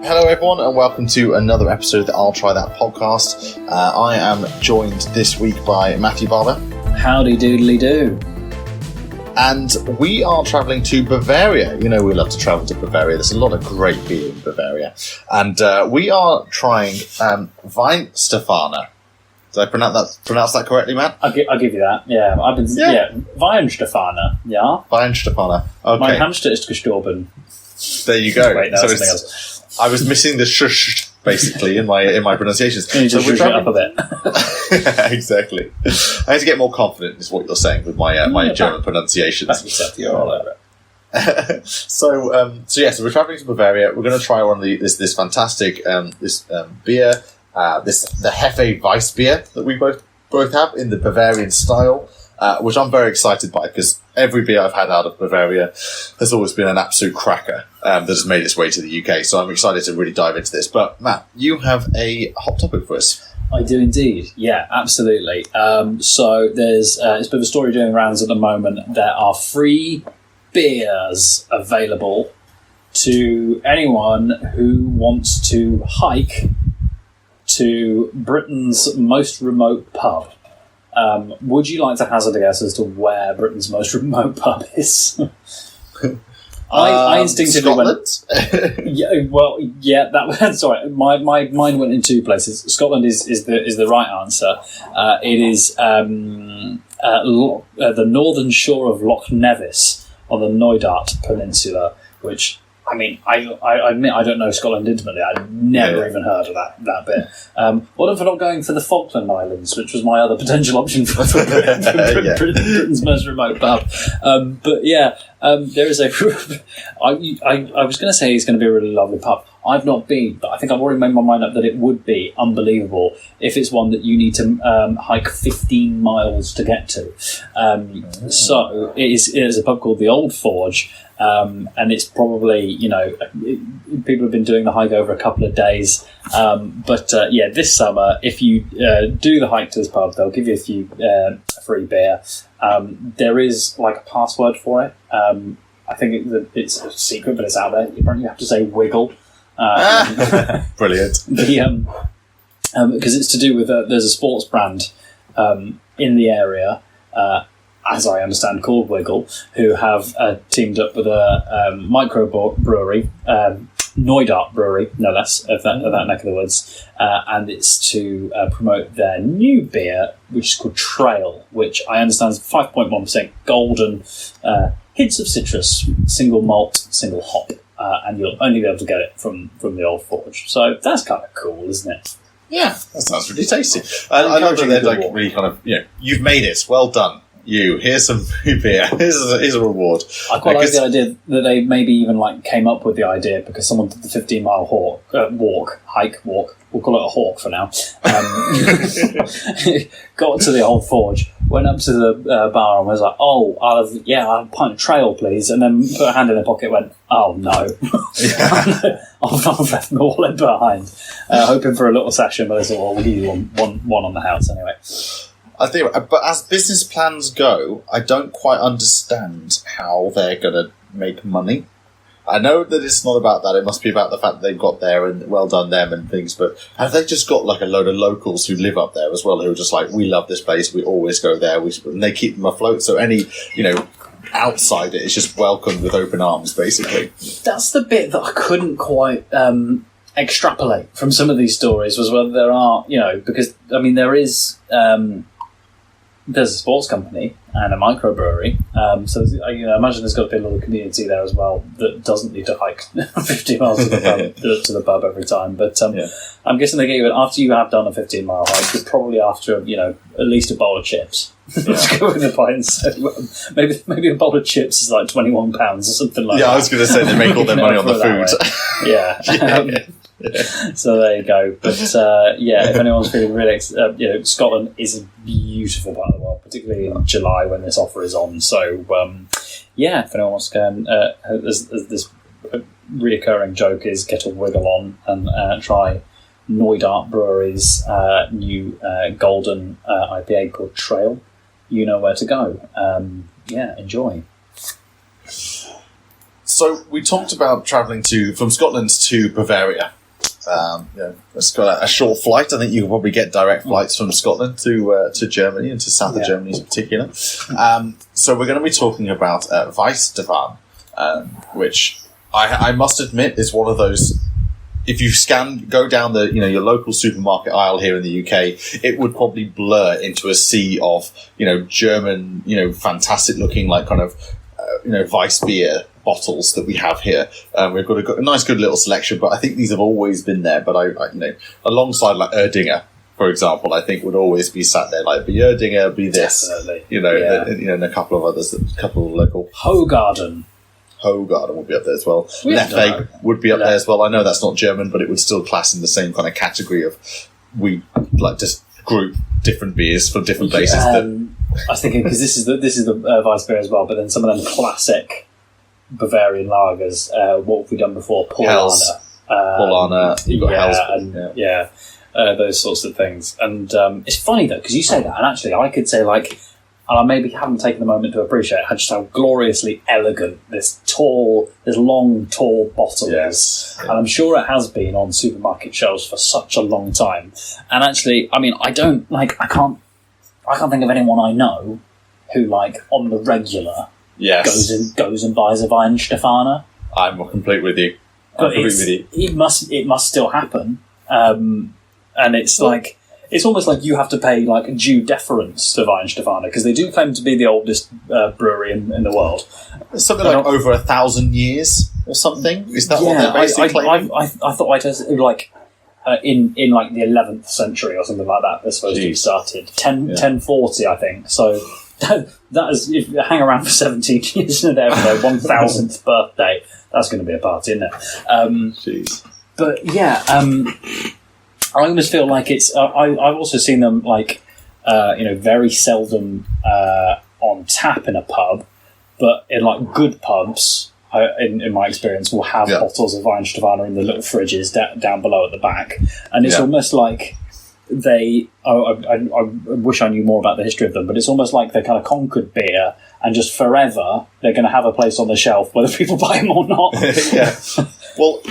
Hello everyone and welcome to another episode of the I'll Try That podcast. I am joined this week by Matthew Barber. Howdy doodly do. And we are travelling to Bavaria. You know we love to travel to Bavaria. There's a lot of great beer in Bavaria. And we are trying Weihenstephaner. Did I pronounce that correctly, Matt? I'll give you that. Yeah, Weihenstephaner. Yeah. Weihenstephaner. Okay. Mein Hamster ist gestorben. There you go. Wait, no, so something else. I was missing the shush basically in my pronunciations. You need to shush it up a bit. Exactly. I had to get more confident is what you're saying with my German pronunciations. That's yourself, you're all over it. So we're traveling to Bavaria. We're going to try one of this fantastic beer, the Hefe Weissbier that we both have in the Bavarian style, which I'm very excited by because every beer I've had out of Bavaria has always been an absolute cracker that has made its way to the UK. So I'm excited to really dive into this. But Matt, you have a hot topic for us. I do indeed. Yeah, absolutely. So there's it's a bit of a story doing rounds at the moment. There are free beers available to anyone who wants to hike to Britain's most remote pub. Would you like to hazard a guess as to where Britain's most remote pub is? I instinctively Scotland? Sorry, my mind went in two places. Scotland is the right answer. It is the northern shore of Loch Nevis on the Knoydart Peninsula, which, I mean, I admit I don't know Scotland intimately. I'd never even heard of that bit. What if I'm not going for the Falkland Islands, which was my other potential option for Britain's most remote pub? There is a... I was going to say it's going to be a really lovely pub. I've not been, but I think I've already made my mind up that it would be unbelievable if it's one that you need to hike 15 miles to get to. So it is a pub called the Old Forge, and it's probably, people have been doing the hike over a couple of days. This summer, if you do the hike to this pub, they'll give you a few free beer. There is like a password for it. I think it's a secret, but it's out there. You have to say wiggle. Brilliant. Because it's to do with there's a sports brand in the area, as I understand, called Wiggle, who have teamed up with a micro brewery, Knoydart Brewery, no less, of that neck of the woods, and it's to promote their new beer, which is called Trail, which I understand is 5.1% golden, hints of citrus, single malt, single hop. And you'll only be able to get it from the Old Forge. So that's kind of cool, isn't it? Yeah, that sounds really tasty. I love that they're like really kind of, you've made it. Well done. Here's some free beer. Here's a reward. I quite like the idea that they maybe even came up with the idea because someone did the 15-mile hike. We'll call it a hawk for now. Got to the Old Forge, went up to the bar and was like, "Oh, I'll have a pint of Trail, please," and then put a hand in her pocket, went, "Oh no, I've left my wallet behind," hoping for a little session, but I said, "Well, we'll give you one on the house anyway." I think, but as business plans go, I don't quite understand how they're going to make money. I know that it's not about that. It must be about the fact that they've got there and well done them and things. But have they just got like a load of locals who live up there as well, who are just like, we love this place, we always go there, and they keep them afloat. So any, outsider is just welcomed with open arms, basically. That's the bit that I couldn't quite extrapolate from some of these stories, was whether there are, because there is. There's a sports company and a microbrewery, so I imagine there's got to be a little community there as well that doesn't need to hike 50 miles to the pub every time. But I'm guessing they get you after you have done a 15-mile hike. You're probably after at least a bowl of chips. Let's go with the pints. So, maybe a bowl of chips is like £21 or something like that. Yeah, I was going to say they make all their money on the food. Yeah. So there you go. But if anyone's feeling really, Scotland is a beautiful part of the world, particularly in July when this offer is on. So if anyone wants to go and this reoccurring joke is get a wiggle on and try Knoydart Brewery's new golden IPA called Trail. You know where to go. Enjoy. So we talked about travelling from Scotland to Bavaria. It's got a short flight. I think you can probably get direct flights from Scotland to Germany and to south of Germany in particular. So we're going to be talking about Weihenstephaner, which I must admit is one of those. If you go down your local supermarket aisle here in the UK, it would probably blur into a sea of German fantastic looking like kind of Weissbier bottles that we have here. We've got a nice good little selection, but I think these have always been there. But I alongside like Erdinger, for example, I think would always be sat there like be Erdinger, be this, definitely. And a couple of others, a couple of local. Hogarden would be up there as well. Leffe would be up there as well. I know that's not German, but it would still class in the same kind of category of we like just group different beers from different places. I was thinking because this is the Weissbier as well, but then some of them classic Bavarian lagers. What have we done before? Paulaner. You've got Helles. Those sorts of things. And it's funny though because you say that, and actually I could say like. And I maybe haven't taken the moment to appreciate just how gloriously elegant this long, tall bottle is. And I'm sure it has been on supermarket shelves for such a long time. And actually, I mean, I can't think of anyone I know who, like, on the regular goes and buys a Weihenstephaner. I'm complete with you. It must still happen. And it's like... It's almost like you have to pay like due deference to Weihenstephaner because they do claim to be the oldest brewery in the world. Something like over 1,000 years or something. Is that what they're basically claiming? I thought I just like in like the 11th century or something like that. They're supposed to have started 1040, I think. So that is if you hang around for 17 years and there for their 1,000th birthday. That's going to be a party, isn't it? Jeez. But yeah. I almost feel like it's. I've also seen them like, very seldom on tap in a pub, but in like good pubs, in my experience, will have bottles of Weihenstephaner in the little fridges down below at the back, and it's almost like they. I wish I knew more about the history of them, but it's almost like they kind of conquered beer, and just forever they're going to have a place on the shelf whether people buy them or not. Well.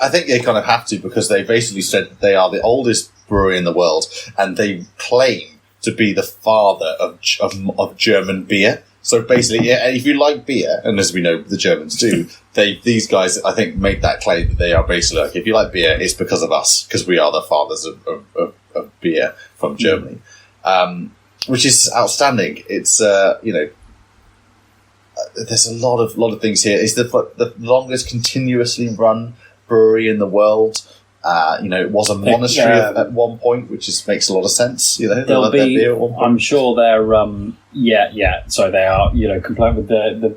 I think they kind of have to because they basically said that they are the oldest brewery in the world and they claim to be the father of German beer. So basically, if you like beer, and as we know the Germans do, these guys, I think, make that claim that they are basically like, if you like beer, it's because of us, because we are the fathers of beer from Germany, which is outstanding. It's, there's a lot of things here. It's the longest continuously run brewery in the world. It was a monastery at one point, which makes a lot of sense. They'll be. I'm sure they're. So they are. Compliant with the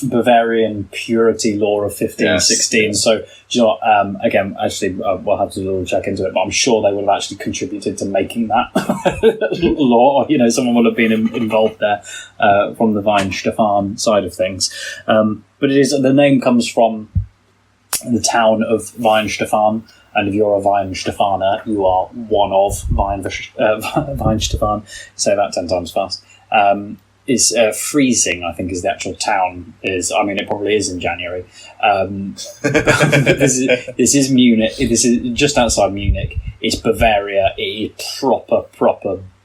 Bavarian purity law of 1516. Yes. So, do you know what? Again, actually, we'll have to do a little check into it, but I'm sure they would have actually contributed to making that law. Someone would have been involved there from the Weihenstephaner side of things. But it is the name comes from the town of Weihenstephaner, and if you're a Weihenstephaner, you are one of Weihenstephaner. Say that 10 times fast. Is freezing, I think, is the actual town. It probably is in January. This is Munich. This is just outside Munich. It's Bavaria. It is proper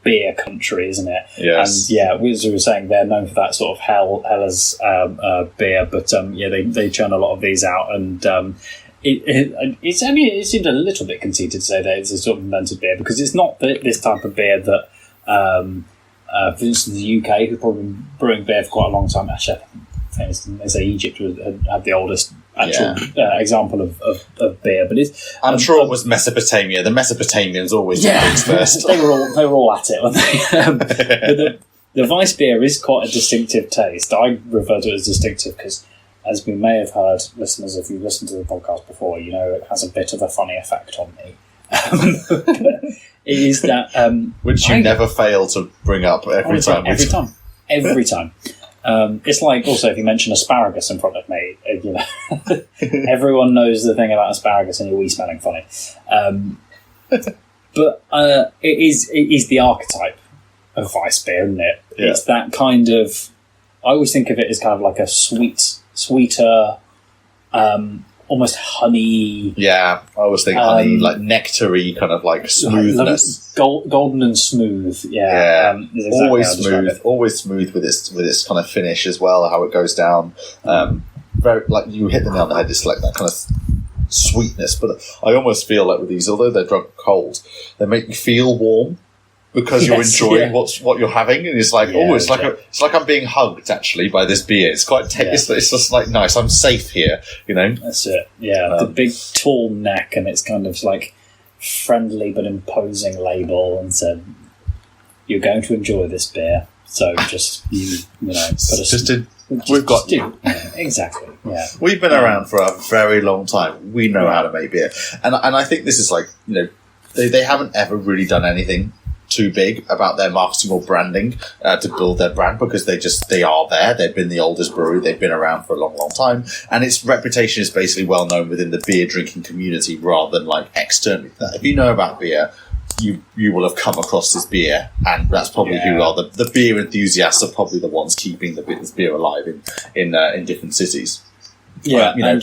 beer country, isn't it? Yes. And as we were saying, they're known for that sort of Hellas beer, but they churn a lot of these out, and it seems a little bit conceited to say that it's a sort of invented beer because it's not this type of beer that, for instance, the UK who've probably been brewing beer for quite a long time. Actually, they say Egypt had the oldest actual example of beer, but I'm sure it was Mesopotamia. The Mesopotamians always did things first. they were all at it, weren't they? But the Weissbier is quite a distinctive taste. I refer to it as distinctive because, as we may have heard, listeners, if you've listened to the podcast before, it has a bit of a funny effect on me. It is that which you never fail to bring up every time. It's like also if you mention asparagus in front of me, everyone knows the thing about asparagus and you're wee smelling funny. But it is the archetype of Weissbier, isn't it? Yeah. It's that kind of. I always think of it as kind of like a sweeter, almost honey. Yeah, I always think honey, like nectar-y kind of like smoothness. Golden and smooth, yeah. Exactly always smooth with its kind of finish as well, how it goes down. Very, like, you hit the nail on the head, it's like that kind of sweetness, but I almost feel like with these, although they're drunk cold, they make you feel warm because you're enjoying what you're having, and it's like it's like I'm being hugged actually by this beer. It's quite it's just like nice. I'm safe here, you know. That's it. Yeah, the big tall neck, and it's kind of like friendly but imposing label, and said you're going to enjoy this beer. So just we've got exactly. Yeah, we've been around for a very long time. We know how to make beer, and I think this is like, you know, they haven't ever really done anything too big about their marketing or branding to build their brand, because they are there. They've been the oldest brewery. They've been around for a long time, and its reputation is basically well known within the beer drinking community rather than like externally. If you know about beer, you will have come across this beer, and that's probably who are the beer enthusiasts are probably the ones keeping this beer alive in different cities. Yeah, you know,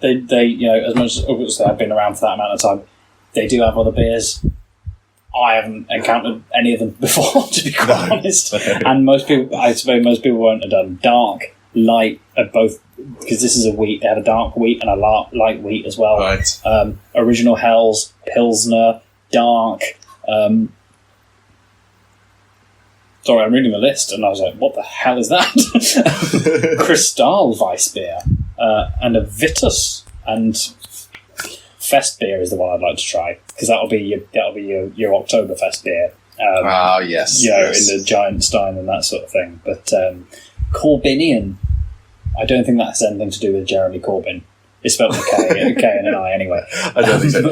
and they you know, as much as they've been around for that amount of time, they do have other beers. I haven't encountered any of them before, to be quite honest. And I suppose most people won't have done dark, light, both, because this is a wheat. They had a dark wheat and a light wheat as well. Right. Original Hells, Pilsner, dark. Sorry, I'm reading the list, and I was like, what the hell is that? Crystal Weissbier, and a Vitus, and Fest beer is the one I'd like to try, because that'll be your Oktoberfest beer. Yes. You know, in the giant stein and that sort of thing. But Corbinian, I don't think that has anything to do with Jeremy Corbyn. It's spelled with a K and an I anyway. I don't think so at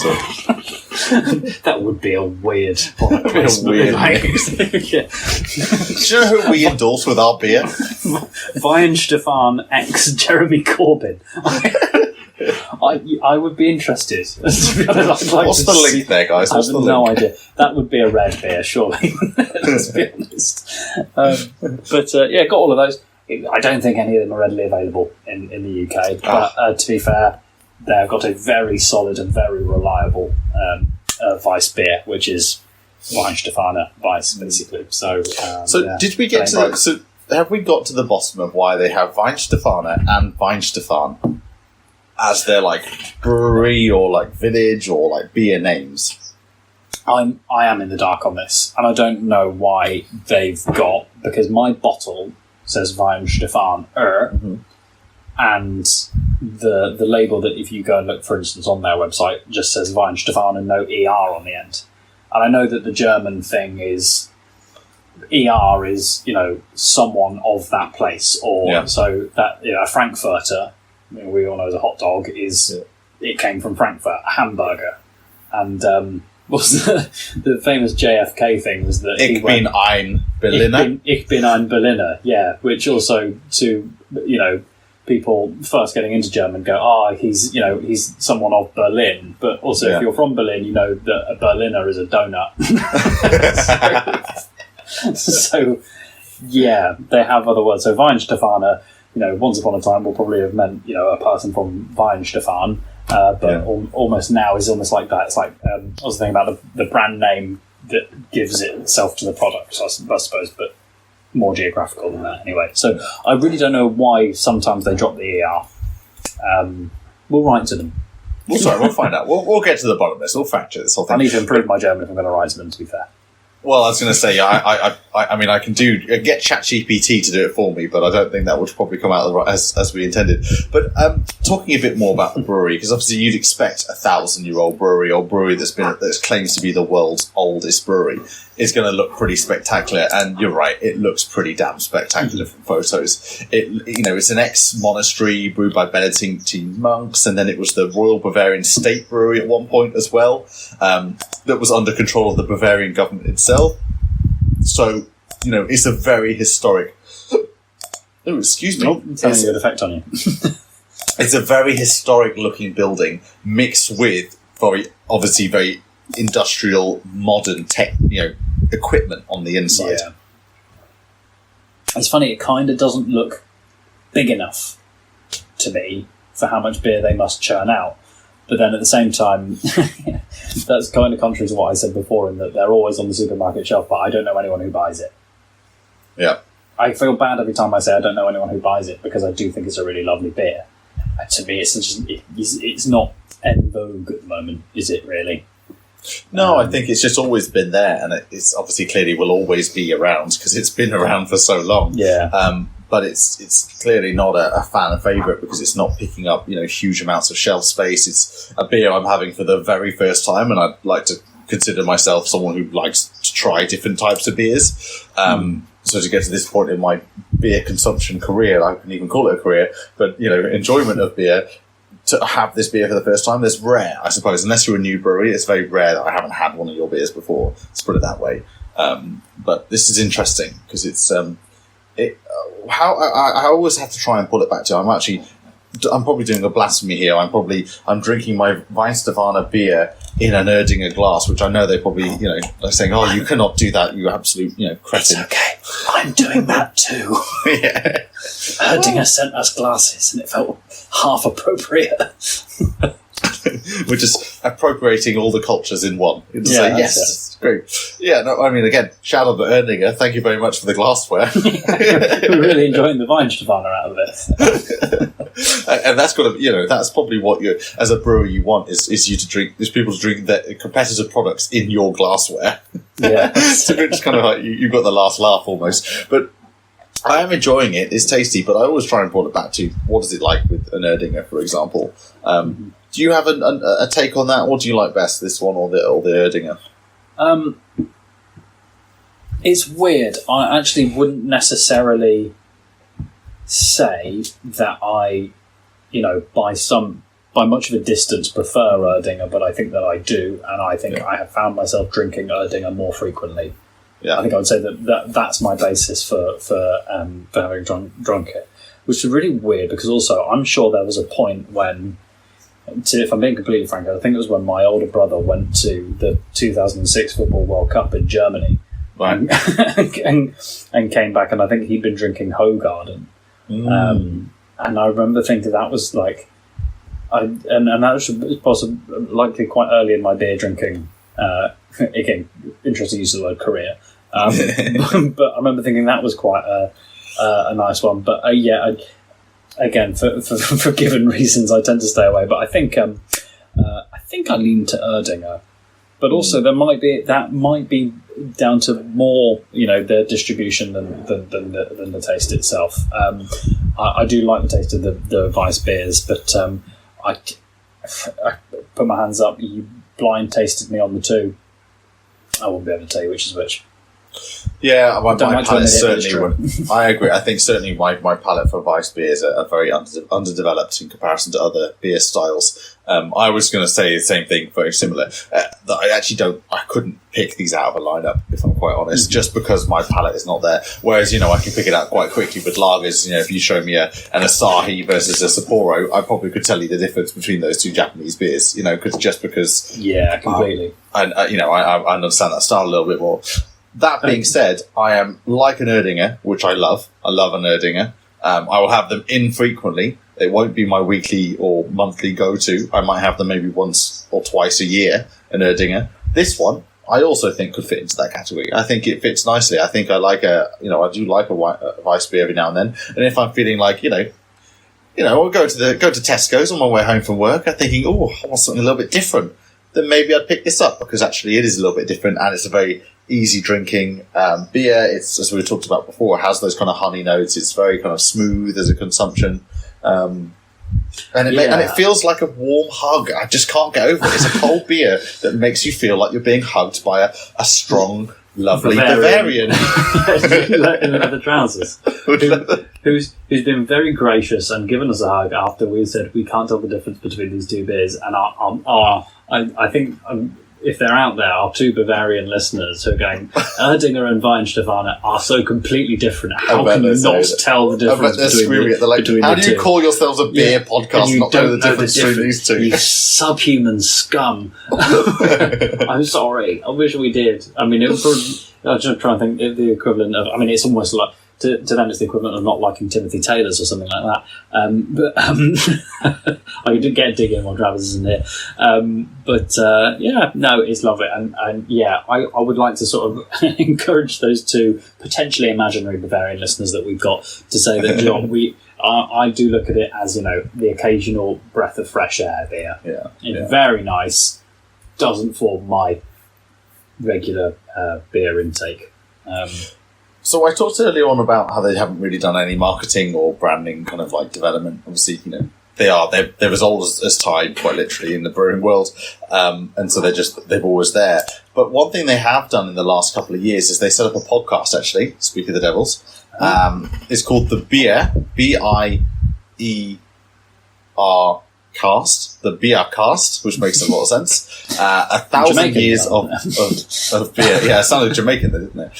all. That would be a weird product placement. Do you know who we endorse with our beer? Weihenstephaner X Jeremy Corbyn. I would be interested. What's the link there, guys? I have no idea. That would be a red beer, surely. Let's be honest. Got all of those. I don't think any of them are readily available in the UK. But to be fair, they've got a very solid and very reliable Weiss beer, which is Weihenstephaner Weiss, basically. So did we get to so have we got to the bottom of why they have Weihenstephaner and Weihenstephan as their like brewery or like village or like beer names? I am in the dark on this, and I don't know why they've got, because my bottle says Weihenstephaner, and the label that if you go and look, for instance, on their website, just says Weihenstephaner and no ER on the end. And I know that the German thing is ER is, you know, someone of that place, or so that, you know, a Frankfurter, we all know as a hot dog, it came from Frankfurt, a hamburger. And was the famous JFK thing was that Ich bin ein Berliner. Ich bin ein Berliner, yeah, which also, to, you know, people first getting into German go, he's someone of Berlin, but also if you're from Berlin, you know that a Berliner is a donut. So yeah, they have other words. So Weihenstephaner, you know, once upon a time will probably have meant, you know, a person from Weihenstephan, but almost now is almost like that. It's like, I was thinking about the brand name that gives itself to the product, I suppose, but more geographical than that anyway. So I really don't know why sometimes they drop the ER. We'll write to them. We'll find out. We'll get to the bottom of this. We'll fact check this whole thing. I need to improve my German if I'm going to write to them, to be fair. Well, I was going to say, I mean, I can get ChatGPT to do it for me, but I don't think that would probably come out as we intended. But talking a bit more about the brewery, because obviously you'd expect a 1,000-year-old brewery or brewery that claims to be the world's oldest brewery is going to look pretty spectacular, and you're right, it looks pretty damn spectacular from photos. It's an ex-monastery brewed by Benedictine monks, and then it was the Royal Bavarian State Brewery at one point as well, that was under control of the Bavarian government itself. So, you know, it's a very historic... Oh, excuse me. It's having a good effect on you. It's a very historic-looking building mixed with very industrial, modern tech, equipment on the inside. Yeah. It's funny, it kind of doesn't look big enough to me for how much beer they must churn out. But then at the same time, that's kind of contrary to what I said before, in that they're always on the supermarket shelf, but I don't know anyone who buys it. Yeah. I feel bad every time I say I don't know anyone who buys it, because I do think it's a really lovely beer. And to me, it's not en vogue at the moment, is it really? No, I think it's just always been there, and it's obviously clearly will always be around because it's been around for so long. Yeah. But it's clearly not a fan favourite because it's not picking up huge amounts of shelf space. It's a beer I'm having for the very first time, and I'd like to consider myself someone who likes to try different types of beers. So to get to this point in my beer consumption career, I can even call it a career, but enjoyment of beer. To have this beer for the first time, it's rare, I suppose. Unless you're a new brewery, it's very rare that I haven't had one of your beers before. Let's put it that way. But this is interesting because it's I always have to try and pull it back to. I'm probably doing a blasphemy here. I'm drinking my Weihenstephaner beer in an Erdinger glass, which I know they probably they're saying, "Oh, you cannot do that, you absolute cretin." It's okay. I'm doing that too. Yeah. Erdinger sent us glasses, and it felt half appropriate. We're just appropriating all the cultures in one. It's yes, it's great. Yeah, no, I mean, again, shout out to Erdinger. Thank you very much for the glassware. We're really enjoying the Weihenstephaner out of it. And that's got to, that's probably what you, as a brewer, you want is you to drink, is people to drink their competitor products in your glassware. Yeah. So it's kind of like you've got the last laugh almost. But I am enjoying it. It's tasty, but I always try and pull it back to what is it like with an Erdinger, for example. Do you have a take on that? What do you like best, this one or the Erdinger? It's weird. I actually wouldn't necessarily say that I, by much of a distance prefer Erdinger, but I think that I do, and I think I have found myself drinking Erdinger more frequently. Yeah. I think I would say that's my basis for having drunk it, which is really weird because also I'm sure there was a point when, if I'm being completely frank, I think it was when my older brother went to the 2006 Football World Cup in Germany, right. and came back, and I think he'd been drinking Hoegaarden. And I remember thinking that was like, and that was possibly likely quite early in my beer drinking. Again, interesting use of the word career. But I remember thinking that was quite a nice one. But again, for given reasons, I tend to stay away. But I think I lean to Erdinger. But also that might be down to more, their distribution than the taste itself. I do like the taste of the Weiss beers, but I put my hands up. You blind tasted me on the two. I won't be able to tell you which is which. Yeah, my palate certainly. I agree. I think certainly my palate for Weiss beers are very underdeveloped in comparison to other beer styles. I was going to say the same thing, very similar. That I couldn't pick these out of a lineup, if I'm quite honest, just because my palate is not there. Whereas, I can pick it out quite quickly with lagers. If you show me an Asahi versus a Sapporo, I probably could tell you the difference between those two Japanese beers. Because yeah, completely. I understand that style a little bit more. That being said, I am like an Erdinger, which I love. I love an Erdinger. I will have them infrequently. It won't be my weekly or monthly go-to. I might have them maybe once or twice a year, an Erdinger. This one, I also think could fit into that category. I think it fits nicely. I think I like I do like a Weiss beer every now and then. And if I'm feeling like, I'll go to Tesco's on my way home from work, I'm thinking, I want something a little bit different. Then maybe I'd pick this up because actually it is a little bit different and it's a very easy drinking beer. It's, as we talked about before, it has those kind of honey notes. It's very kind of smooth as a consumption. And it feels like a warm hug. I just can't get over it. It's a cold beer that makes you feel like you're being hugged by a strong, lovely Bavarian. In leather trousers. Who's been very gracious and given us a hug after we said we can't tell the difference between these two beers. And I think if they're out there, our two Bavarian listeners who are going, Erdinger and Weihenstephaner are so completely different. How can you not tell the difference between the two? How do you call yourselves a beer podcast and not know the difference between these two? You subhuman scum. I'm sorry. I wish we did. I mean, I was just trying to think of the equivalent of, it's almost like to them it's the equivalent of not liking Timothy Taylor's or something like that. I did get a dig in while Travis isn't here. It's lovely. And I would like to sort of encourage those two potentially imaginary Bavarian listeners that we've got to say that, John, I do look at it as, the occasional breath of fresh air beer. Yeah. It's very nice. Doesn't form my regular beer intake. So I talked earlier on about how they haven't really done any marketing or branding kind of like development. Obviously, they're as old as time, quite literally, in the brewing world, and so they've always there. But one thing they have done in the last couple of years is they set up a podcast. Actually, speak of the devils, it's called the Beer BIER Cast, the Beer Cast, which makes a lot of sense. 1,000 Jamaican, years of beer. Yeah, it sounded Jamaican, didn't it?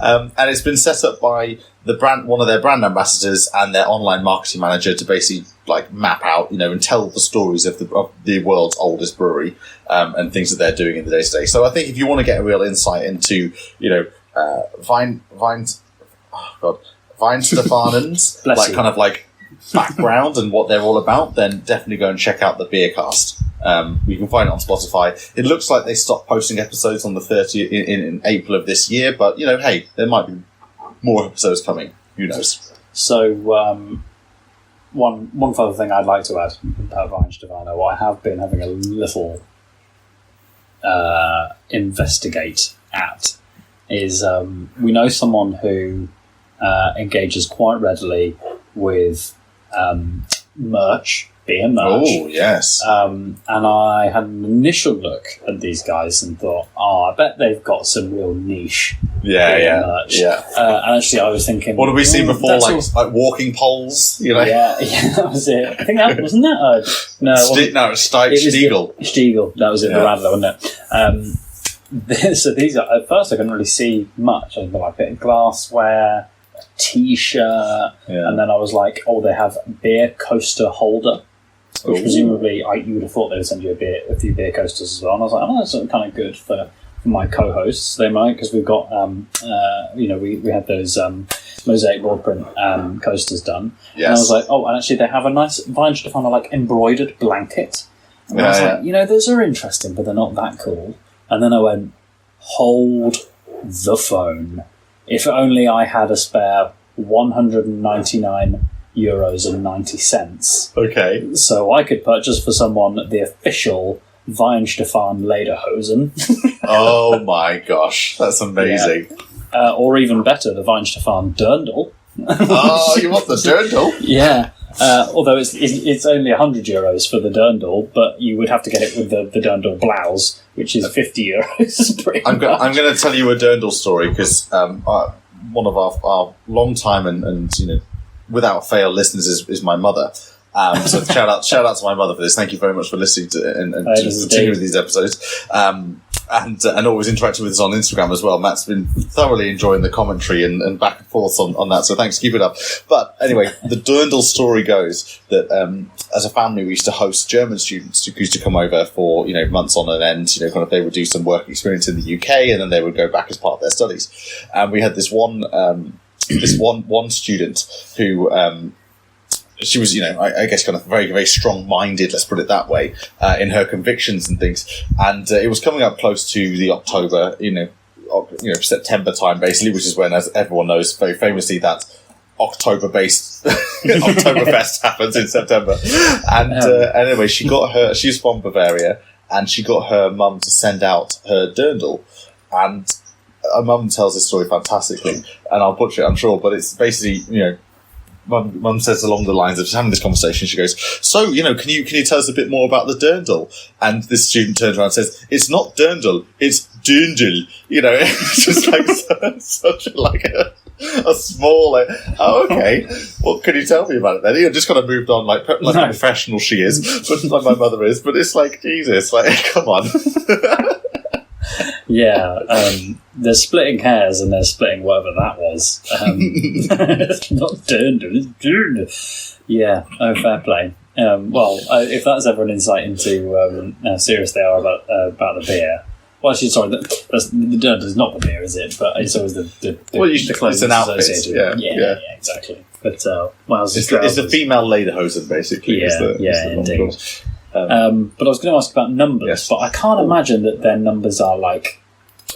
And it's been set up by one of their brand ambassadors and their online marketing manager to basically like map out, and tell the stories of the world's oldest brewery and things that they're doing in the day to day. So I think if you want to get a real insight into, Weihenstephanen's kind of like background and what they're all about, then definitely go and check out the Beercast. You can find it on Spotify. It looks like they stopped posting episodes on the 30th in April of this year, but hey, there might be more episodes coming. Who knows? So one further thing I'd like to add about Weihenstephaner, what I have been having a little investigate at is we know someone who engages quite readily with beer merch. Oh, yes. And I had an initial look at these guys and thought, I bet they've got some real niche beer merch. Yeah. And actually, I was thinking, what have we seen before? Like walking poles, Yeah, that was it. I think that wasn't that. No, it's Stiegel. Stiegel. That was it. The Radler, wasn't it? So these are, at first I couldn't really see much. I was like a bit of glassware, a t-shirt, and then I was like, they have beer coaster holder, which presumably you would have thought they would send you a few beer coasters as well. And I was like, that's kind of good for my co-hosts. They might, because we've got we had those mosaic board print coasters done. Yes. And I was like, and actually they have a nice Weihenstephaner like embroidered blanket. And I was like, those are interesting, but they're not that cool. And then I went, hold the phone. If only I had a spare €199.90. Okay. So I could purchase for someone the official Weihenstephan Lederhosen. Oh my gosh, that's amazing. Yeah. Or even better, the Weihenstephan Dirndl. Oh, you want the Dirndl? Yeah. Although it's only €100 for the Dirndl, but you would have to get it with the Dirndl blouse, which is €50. I'm going to tell you a Dirndl story because one of our long time and without fail listeners is my mother. So shout out to my mother for this. Thank you very much for listening to and continuing with these episodes. And always interacting with us on Instagram as well. Matt's been thoroughly enjoying the commentary and back and forth on that, so thanks, keep it up. But anyway, the Dirndl story goes that as a family we used to host German students who used to come over for months on end. Kind of they would do some work experience in the UK and then they would go back as part of their studies. And we had this one student who. She was, I guess kind of very, very strong-minded, let's put it that way, in her convictions and things. And it was coming up close to the October, September time, basically, which is when, as everyone knows, very famously, that October-based Oktoberfest happens in September. And anyway, she's from Bavaria, and she got her mum to send out her Dirndl. And her mum tells this story fantastically, and I'll butcher it, I'm sure, but it's basically, Mum says along the lines of just having this conversation. She goes, "So, can you tell us a bit more about the Dirndl?" And this student turns around and says, "It's not Dirndl, it's Dirndl." It's just like such like a small. Okay, what can you tell me about it then? Just kind of moved on like how professional she is, but like my mother is. But it's like Jesus, come on. Yeah, they're splitting hairs and they're splitting whatever that was. It's not Dirndl, it's Dirndl. Yeah, fair play. If that's ever an insight into how serious they are about the beer, Well, actually, sorry, there's not the beer, is it? But it's always the well, it's an outfit. Yeah, exactly. But it's the female lederhosen, basically. Indeed. But I was going to ask about numbers, but I can't imagine that their numbers are like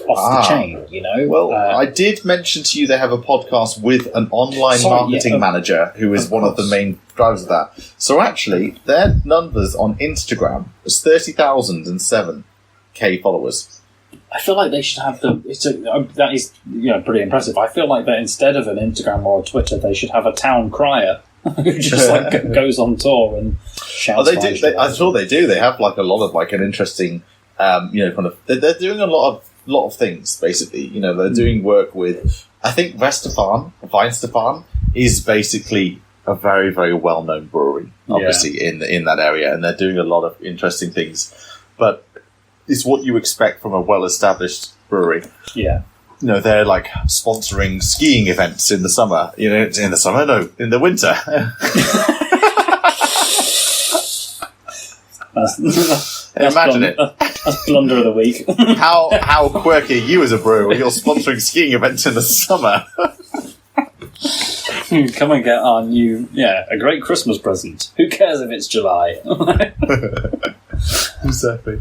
off the chain. You know. Well, I did mention to you they have a podcast with an online marketing manager who is one of the main drivers of that. So actually, their numbers on Instagram was 30,007K followers. I feel like they should have that is pretty impressive. I feel like that instead of an Instagram or a Twitter, they should have a town crier who just goes on tour and shouts. I saw they do. They have like a lot of like an interesting, kind of. They're doing a lot of things basically. They're doing work with. I think Weihenstephaner is basically a very, very well known brewery, obviously in that area, and they're doing a lot of interesting things, but. It's what you expect from a well-established brewery. Yeah. They're like sponsoring skiing events in the summer. In the summer? No, in the winter. Imagine it. That's blunder of the week. How quirky are you as a brewer? You're sponsoring skiing events in the summer. Come and get our new, a great Christmas present. Who cares if it's July? Exactly.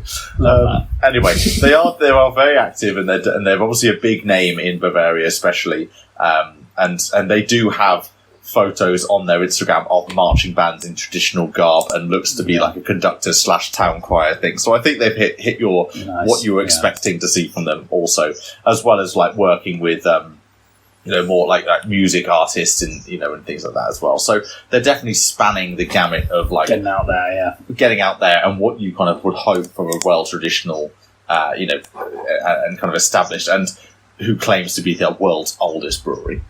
Anyway, they are very active, and they're obviously a big name in Bavaria, especially. And they do have photos on their Instagram of marching bands in traditional garb, and looks to be like a conductor / town choir thing. So I think they've hit your what you were expecting to see from them, also, as well as like working with. More like music artists and things like that as well. So they're definitely spanning the gamut of like getting out there, and what you kind of would hope from a traditional, and kind of established, and who claims to be the world's oldest brewery.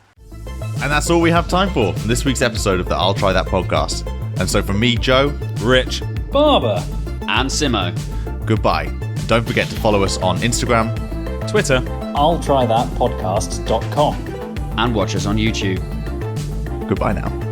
And that's all we have time for this week's episode of the I'll Try That podcast. And so from me, Joe, Rich, Barbara, and Simo, goodbye. And don't forget to follow us on Instagram, Twitter, I'llTryThatPodcast.com. and watch us on YouTube. Goodbye now.